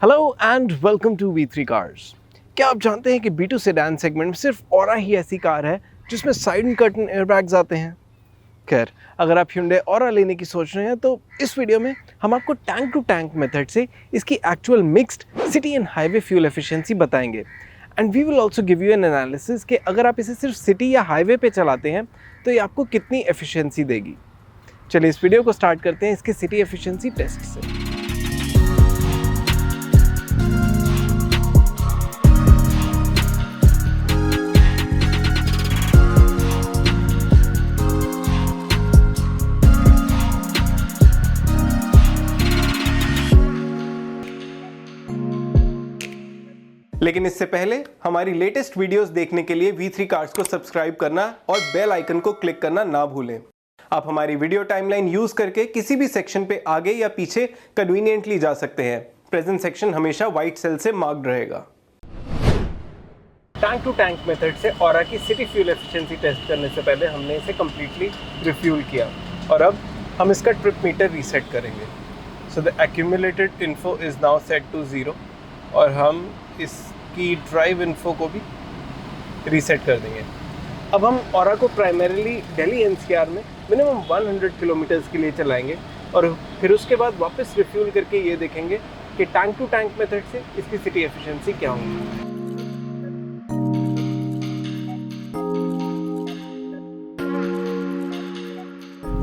Hello and welcome to V3 cars. क्या आप जानते हैं कि B2 सेडान सेगमेंट में सिर्फ ऑरा ही ऐसी कार है जिसमें साइड कर्टन एयरबैग्स आते हैं। खैर, अगर आप Hyundai ऑरा लेने की सोच रहे हैं तो इस वीडियो में हम आपको टैंक टू टैंक मेथड से इसकी actual mixed city and highway fuel efficiency बताएंगे and we will also give you an analysis कि अगर आप इसे सिर्फ सिटी या हाईवे पे चलाते हैं तो ये आपको कितनी एफिशिएंसी देगी। चलिए इस वीडियो को स्टार्ट करते हैं इसके सिटी एफिशिएंसी टेस्ट से। लेकिन इससे पहले हमारी लेटेस्ट वीडियोस देखने के लिए V3 कार्स को सब्सक्राइब करना और बेल आइकन को क्लिक करना ना भूलें। आप हमारी वीडियो टाइमलाइन यूज करके किसी भी सेक्शन पे आगे या पीछे कन्वीनियंटली जा सकते हैं। प्रेजेंट सेक्शन हमेशा व्हाइट सेल से मार्क्ड रहेगा। टैंक टू टैंक मेथड से ऑरा की सिटी फ्यूल एफिशिएंसी टेस्ट करने से पहले हमने इसे कंप्लीटली रिफ्यूल किया और अब हम इसका ट्रिप मीटर रीसेट करेंगे। So the accumulated info is now set to 0 और हम इसकी ड्राइव इन्फो को भी रीसेट कर देंगे। अब हम ऑरा को प्राइमरीली दिल्ली एनसीआर में मिनिमम 100 किलोमीटर्स के लिए चलाएंगे और फिर उसके बाद वापस रिफ्यूल करके ये देखेंगे कि टैंक टू टैंक मेथड से इसकी सिटी एफिशिएंसी क्या होगी।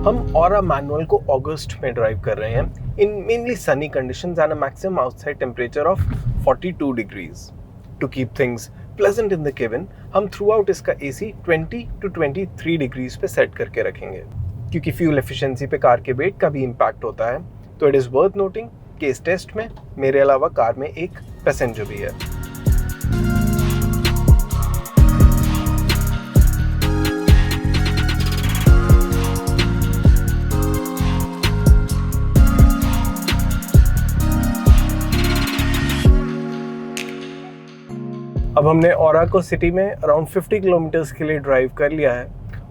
हम ऑरा मैनुअल को अगस्त में ड्राइव कर रहे हैं in mainly sunny conditions and a maximum outside temperature of 42 degrees. To keep things pleasant in the cabin हम थ्रू आउट इसका AC 20 to 23 डिग्रीज पे सेट करके रखेंगे। क्योंकि फ्यूल एफिशिएंसी पे कार के वेट का भी इम्पैक्ट होता है तो इट इज़ वर्थ नोटिंग कि इस टेस्ट में मेरे अलावा कार में एक पैसेंजर भी है। अब हमने ऑरा को सिटी में अराउंड 50 किलोमीटर्स के लिए ड्राइव कर लिया है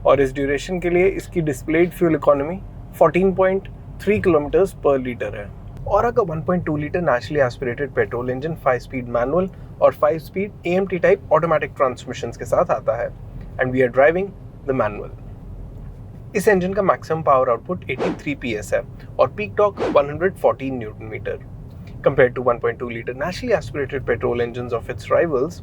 और इस ड्यूरेशन के लिए इसकी displayed fuel economy 14.3 kilometres per litre है। ऑरा का 1.2 litre naturally aspirated petrol engine 5 speed manual और 5 speed AMT type automatic transmissions के साथ आता है and we are driving the manual. इस इंजन का मैक्सिमम पावर आउटपुट 83 PS है और peak torque 114 newton metre. Compared to 1.2 liter naturally aspirated petrol engines of its rivals,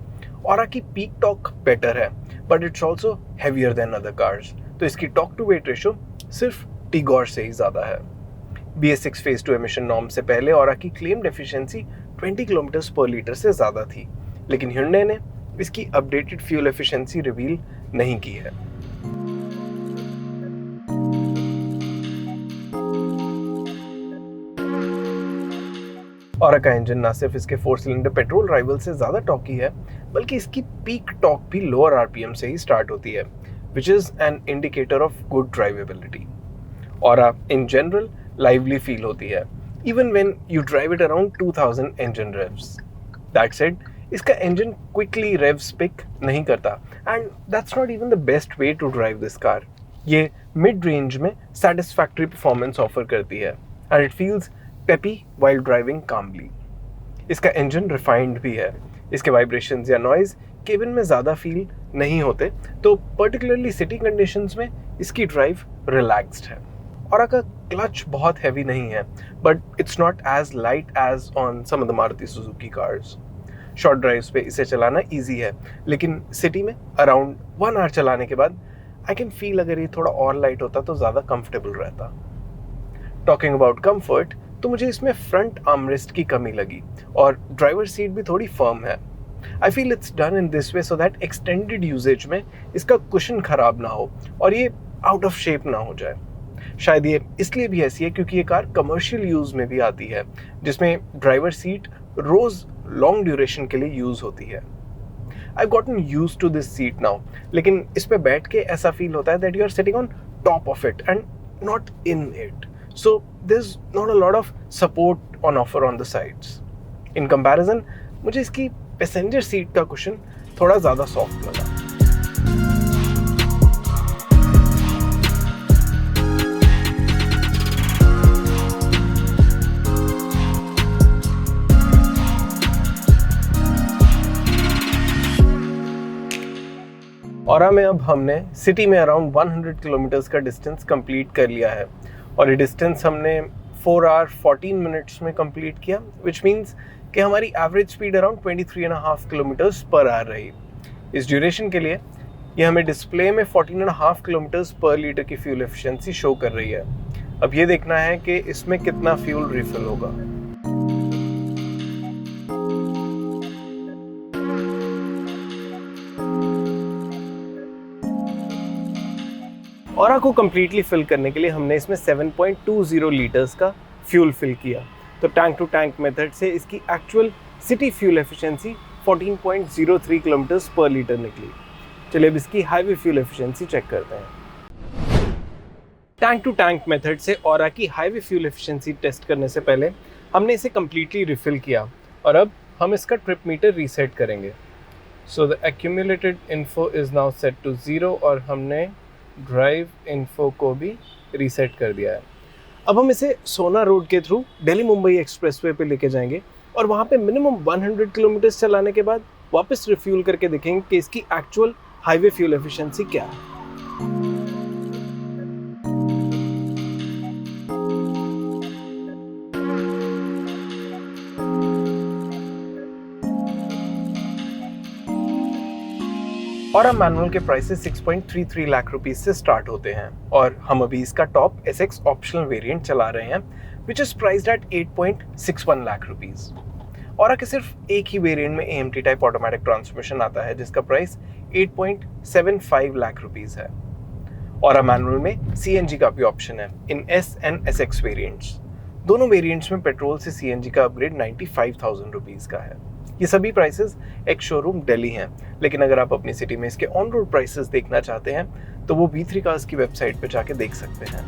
Aura की peak torque better है, but it's also heavier than other cars. तो इसकी torque to weight ratio सिर्फ Tigor से ही ज़्यादा है। BS6 phase 2 emission norm से पहले Aura की claimed efficiency 20 किलोमीटर पर लीटर से ज़्यादा थी, लेकिन Hyundai ने इसकी updated fuel efficiency reveal नहीं की है। ऑरा का इंजन ना सिर्फ इसके 4 सिलेंडर पेट्रोल राइवल से ज़्यादा टॉर्की है बल्कि इसकी पीक टॉर्क भी लोअर RPM से ही स्टार्ट होती है, which is an indicator of good drivability. Aura in general lively feel होती है even when you drive it around 2000 engine revs. That said, इसका इंजन क्विकली रेव्स पिक नहीं करता and that's not even the best way to drive this car. ये mid range में satisfactory performance offer करती है and it feels peppy while driving कामली। इसका engine refined भी है, इसके वाइब्रेशंस या नॉइज केबिन में ज़्यादा फील नहीं होते, तो पर्टिकुलरली सिटी कंडीशंस में इसकी ड्राइव रिलैक्स्ड है। ऑरा का क्लच बहुत हैवी नहीं है but it's not as light as on some of the Maruti Suzuki cars. Short drives पे इसे चलाना ईजी है लेकिन सिटी में अराउंड 1 आवर चलाने के बाद आई कैन फील अगर ये थोड़ा और लाइट होता तो ज़्यादा कंफर्टेबल रहता। टॉकिंग अबाउट कम्फर्ट, तो मुझे इसमें फ्रंट आर्मरेस्ट की कमी लगी और ड्राइवर सीट भी थोड़ी फर्म है। I feel it's done in this way so that extended usages में इसका कुशन खराब ना हो और ये आउट ऑफ शेप ना हो जाए। शायद ये इसलिए भी ऐसी है क्योंकि ये कार कमर्शियल यूज में भी आती है जिसमें ड्राइवर सीट रोज लॉन्ग ड्यूरेशन के लिए यूज होती है। I gotten used to this seat now, लेकिन इस पे बैठ के ऐसा फील होता है that you are sitting on top of it and not in it. So there's not a lot of support on offer on the sides. In comparison, मुझे इसकी पैसेंजर सीट का कुशन थोड़ा ज़्यादा सॉफ्ट लगा। औरा में अब हमने सिटी में अराउंड 100 किलोमीटर्स का डिस्टेंस कंप्लीट कर लिया है और ये डिस्टेंस हमने 4 आवर 14 मिनट्स में कंप्लीट किया, विच मीन्स कि हमारी average speed around 23.5 kilometres per our रही। इस ड्यूरेशन के लिए ये हमें डिस्प्ले में 14.5 किलोमीटर्स पर लीटर की फ्यूल एफिशिएंसी शो कर रही है। अब ये देखना है कि इसमें कितना फ्यूल रिफिल होगा। औरा को कम्प्लीटली फिल करने के लिए हमने इसमें 7.20 लीटर्स का फ्यूल फिल किया। तो टैंक टू टैंक मेथड से इसकी actual city fuel efficiency 14.03 kilometres per litre निकली। चलिए अब इसकी हाईवे फ्यूल एफिशिएंसी चेक करते हैं। टैंक टू टैंक मेथड से औरा की हाईवे फ्यूल एफिशिएंसी टेस्ट करने से पहले हमने इसे कम्प्लीटली रिफिल किया और अब हम इसका ट्रिप मीटर रीसेट करेंगे। So the accumulated info is now set to 0 और हमने ड्राइव इन्फो को भी रीसेट कर दिया है। अब हम इसे सोना रोड के थ्रू दिल्ली मुंबई एक्सप्रेसवे पे लेके जाएंगे और वहाँ पे मिनिमम 100 किलोमीटर्स चलाने के बाद वापस रिफ्यूल करके देखेंगे कि इसकी एक्चुअल हाईवे फ्यूल एफिशिएंसी क्या है। औरा मैनुअल के प्राइसेस 6.33 लाख रुपीस से स्टार्ट होते हैं और हम अभी इसका टॉप SX ऑप्शनल वेरिएंट चला रहे हैं which is priced at 8.61 lakh rupees. Aura के सिर्फ एक ही वेरिएंट में AMT टाइप ऑटोमेटिक ट्रांसमिशन आता है जिसका प्राइस 8.75 लाख रुपीस है। औरा मैनुअल में CNG का भी ऑप्शन है इन S and SX वेरिएंट्स। दोनों वेरिएंट्स में पेट्रोल से CNG का अपग्रेड 95,000 रुपीस का है। ये सभी प्राइसेस एक शोरूम दिल्ली हैं, लेकिन अगर आप अपनी सिटी में इसके ऑन रोड प्राइसेस देखना चाहते हैं तो वो B3 कार्स की वेबसाइट पर जाके देख सकते हैं।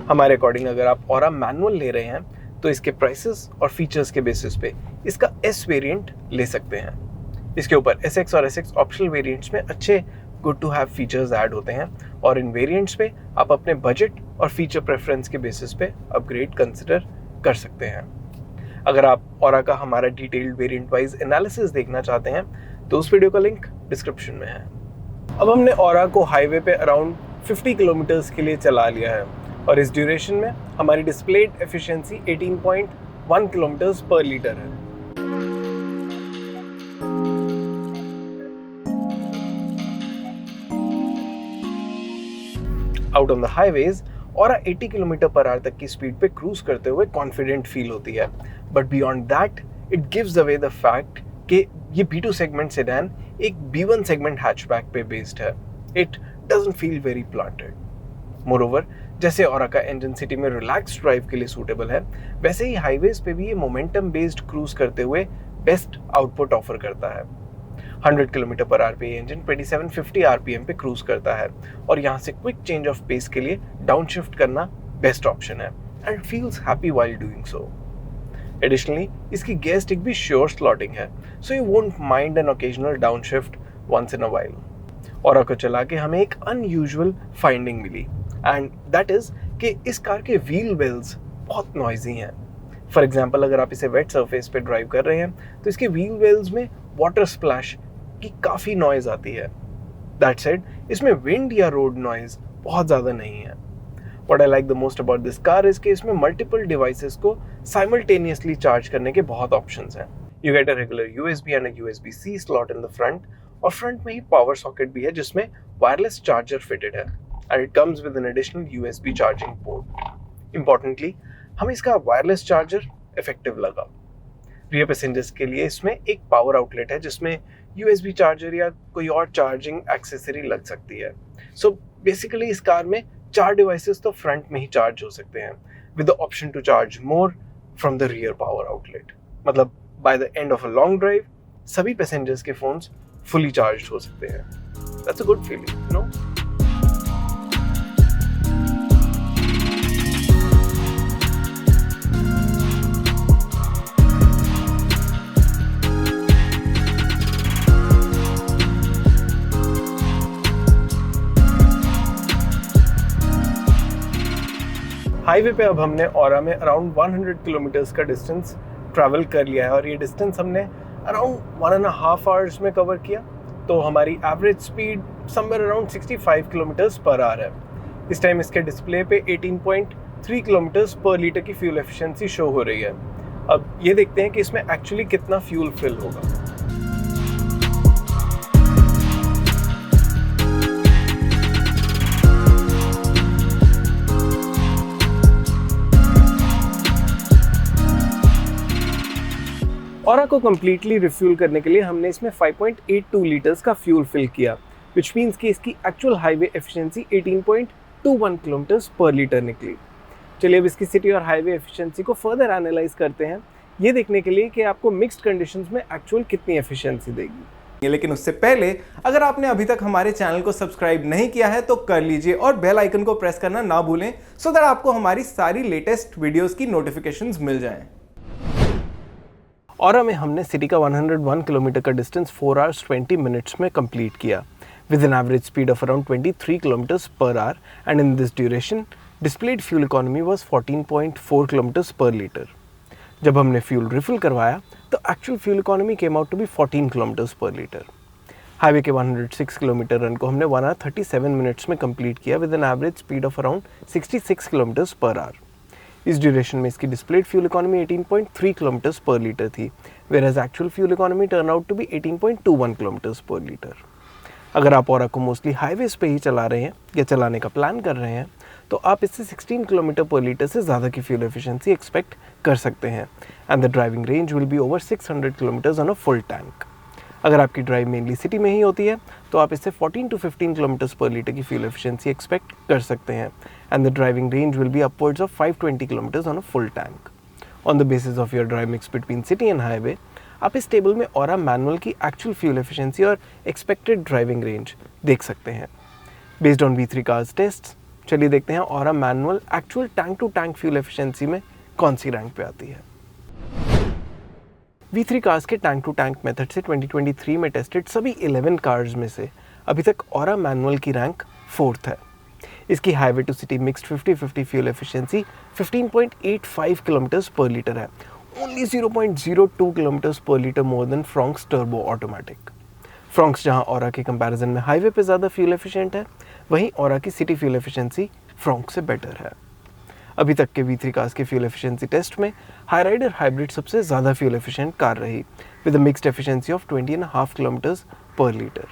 हमारे अकॉर्डिंग अगर आप औरा मैनुअल ले रहे हैं तो इसके प्राइसेस और फीचर्स के बेसिस पे इसका S वेरिएंट ले सकते हैं। इसके ऊपर SX और SX ऑप्शनल वेरिएंट्स में अच्छे good to have features add होते हैं और इन वेरिएंट्स पे आप अपने बजट और फीचर प्रेफरेंस के बेसिस पे अपग्रेड कंसिडर कर सकते हैं। अगर आप औरा का हमारा डिटेल्ड वेरिएंट वाइज एनालिसिस देखना चाहते हैं तो उस वीडियो का लिंक डिस्क्रिप्शन में है। अब हमने औरा को हाईवे पे अराउंड 50 किलोमीटर्स के लिए चला लिया है और इस ड्यूरेशन में हमारी displayed efficiency 18.1 kilometres per litre है। Out on the highways aura 80 kilometre per hour तक की स्पीड पे क्रूज करते हुए कॉन्फिडेंट फील होती है, but beyond that it gives away the fact कि ये B2 सेगमेंट सेडान एक B1 सेगमेंट हैचबैक पे बेस्ड है। It doesn't feel very planted. Moreover, जैसे औरा का इंजन सिटी में रिलैक्स ड्राइव के लिए सूटेबल है, वैसे ही हाईवेज पे भी ये मोमेंटम बेस्ड क्रूज करते हुए बेस्ट आउटपुट ऑफर करता है। 100 किलोमीटर पर आवर पे ये इंजन 2750 RPM पे क्रूज करता है और यहाँ से क्विक चेंज ऑफ पेस के लिए डाउनशिफ्ट करना बेस्ट ऑप्शन है and feels happy while doing so. Additionally इसकी गियर स्टिक भी श्योर स्लॉटिंग है, so you won't mind an occasional downshift once in a while. Aura को चला के हमें एक अनयूजुअल फाइंडिंग मिली एंड दैट इज कि इस कार के व्हील वेल्स बहुत नॉइजी हैं। फॉर एग्जाम्पल, अगर आप इसे वेट सरफेस पे ड्राइव कर रहे हैं तो इसके व्हील वेल्स में वाटर स्प्लैश की काफ़ी नॉइज आती है। दैट सेड, इसमें विंड या रोड नॉइज बहुत ज़्यादा नहीं है। What I like the most about this car is कि इसमें मल्टीपल डिवाइसेस को साइमल्टेनियसली चार्ज करने के बहुत ऑप्शंस हैं। You get a regular USB and a USB-C slot in the front और फ्रंट में ही पावर सॉकेट भी है जिसमें वायरलेस चार्जर फिटेड है and it comes with an additional USB charging port. Importantly, हमें इसका वायरलेस चार्जर इफेक्टिव लगा। Rear passengers के लिए इसमें एक पावर आउटलेट है जिसमें USB चार्जर या कोई और चार्जिंग एक्सेसरी लग सकती है। सो बेसिकली इस कार में 4 डिवाइसेस तो फ्रंट में ही चार्ज हो सकते हैं with the option to charge more from the rear power outlet. मतलब by the end of a long drive सभी पैसेंजर्स के फोन्स फुली चार्ज हो सकते हैं। That's a good feeling, no? Highway पे अब हमने ऑरा में अराउंड 100 किलोमीटर्स का डिस्टेंस ट्रैवल कर लिया है और ये डिस्टेंस हमने अराउंड 1.5 आवर्स में कवर किया। तो हमारी average speed somewhere around 65 kilometres per our है। इस टाइम इसके डिस्प्ले पे 18.3 किलोमीटर्स पर लीटर की फ्यूल एफिशिएंसी शो हो रही है। अब ये देखते हैं कि इसमें एक्चुअली कितना फ्यूल फिल होगा। ऑरा को कम्प्लीटली रिफ्यूल करने के लिए हमने इसमें 5.82 लीटर्स का फ्यूल फिल किया, विच मीन्स कि इसकी actual highway efficiency 18.21 kilometres per litre निकली। चलिए अब इसकी सिटी और हाईवे एफिशिएंसी को फर्दर एनालाइज करते हैं, ये देखने के लिए कि आपको मिक्स्ड कंडीशंस में एक्चुअल कितनी एफिशिएंसी देगी। लेकिन उससे पहले अगर आपने अभी तक हमारे चैनल को सब्सक्राइब नहीं किया है तो कर लीजिए और बेल आइकन को प्रेस करना ना भूलें, सो दैट आपको हमारी सारी लेटेस्ट वीडियोस की नोटिफिकेशंस मिल जाएं। ऑरा में हमने सिटी का 101 किलोमीटर का डिस्टेंस 4 आवर्स 20 मिनट्स में कंप्लीट किया with an average speed of around 23 kilometres per hour and in this duration displayed fuel economy was 14.4 kilometres per litre. जब हमने फ्यूल रिफिल करवाया तो actual fuel economy came out to be 14 kilometres per litre. Highway के 106 kilometre run को हमने 1 hour 37 minutes में complete किया with an average speed of around 66 kilometres per hour. इस ड्यूरेशन में इसकी displayed fuel economy 18.3 kilometres per litre थी, whereas actual fuel economy turn out to be 18.21 kilometres per litre. अगर आप ऑरा को mostly highways पे ही चला रहे हैं या चलाने का प्लान कर रहे हैं तो आप इससे 16 किलोमीटर पर लीटर से ज़्यादा की फ्यूल एफिशिएंसी एक्सपेक्ट कर सकते हैं and the driving range will be over 600 kilometres on a full tank. अगर आपकी ड्राइव मेनली सिटी में ही होती है तो आप इससे 14 to 15 किलोमीटर्स पर लीटर की फ्यूल एफिशिएंसी एक्सपेक्ट कर सकते हैं and the driving range will be upwards of 520 kilometres on a full tank. On the basis of your drive mix between city and highway आप इस table में aura manual की actual fuel efficiency और expected driving range देख सकते हैं based on V3 cars test. चलिए देखते हैं Aura manual actual tank to tank fuel efficiency में कौन सी रैंक पे आती है। V3 कार्स के टैंक टू टैंक मेथड से 2023 में टेस्टेड सभी 11 कार्स में से अभी तक ऑरा मैनुअल की रैंक 4th है। इसकी highway to city mixed 50-50 fuel efficiency 15.85 kilometres per litre है, only 0.02 kilometres per litre more than Fronx turbo automatic. Fronx जहां ऑरा के कंपैरिजन में हाईवे पे ज़्यादा फ्यूल एफिशिएंट है, वहीं ऑरा की सिटी फ्यूल एफिशिएंसी फ्रॉन्क्स से बेटर है। अभी तक के V3 कार्स के फ्यूल एफिशिएंसी टेस्ट में हाईराइडर हाइब्रिड सबसे ज़्यादा फ्यूल एफिशिएंट कार रही with a mixed efficiency of 20.5 kilometres per litre.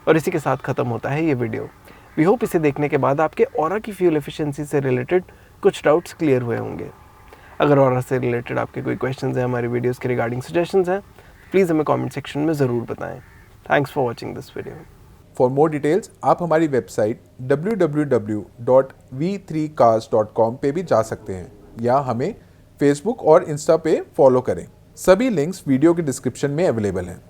और इसी के साथ ख़त्म होता है ये वीडियो। वी होप इसे देखने के बाद आपके ऑरा की फ्यूल एफिशिएंसी से रिलेटेड कुछ डाउट्स क्लियर हुए होंगे। अगर ऑरा से रिलेटेड आपके कोई क्वेश्चंस हैं, हमारी वीडियोस के रिगार्डिंग सजेशंस हैं, प्लीज़ हमें कमेंट सेक्शन में ज़रूर बताएं। Thanks for watching this video. For more details आप हमारी वेबसाइट www.v3cars.com पे भी जा सकते हैं या हमें फेसबुक और इंस्टा पे फॉलो करें। सभी लिंक्स वीडियो के डिस्क्रिप्शन में अवेलेबल हैं।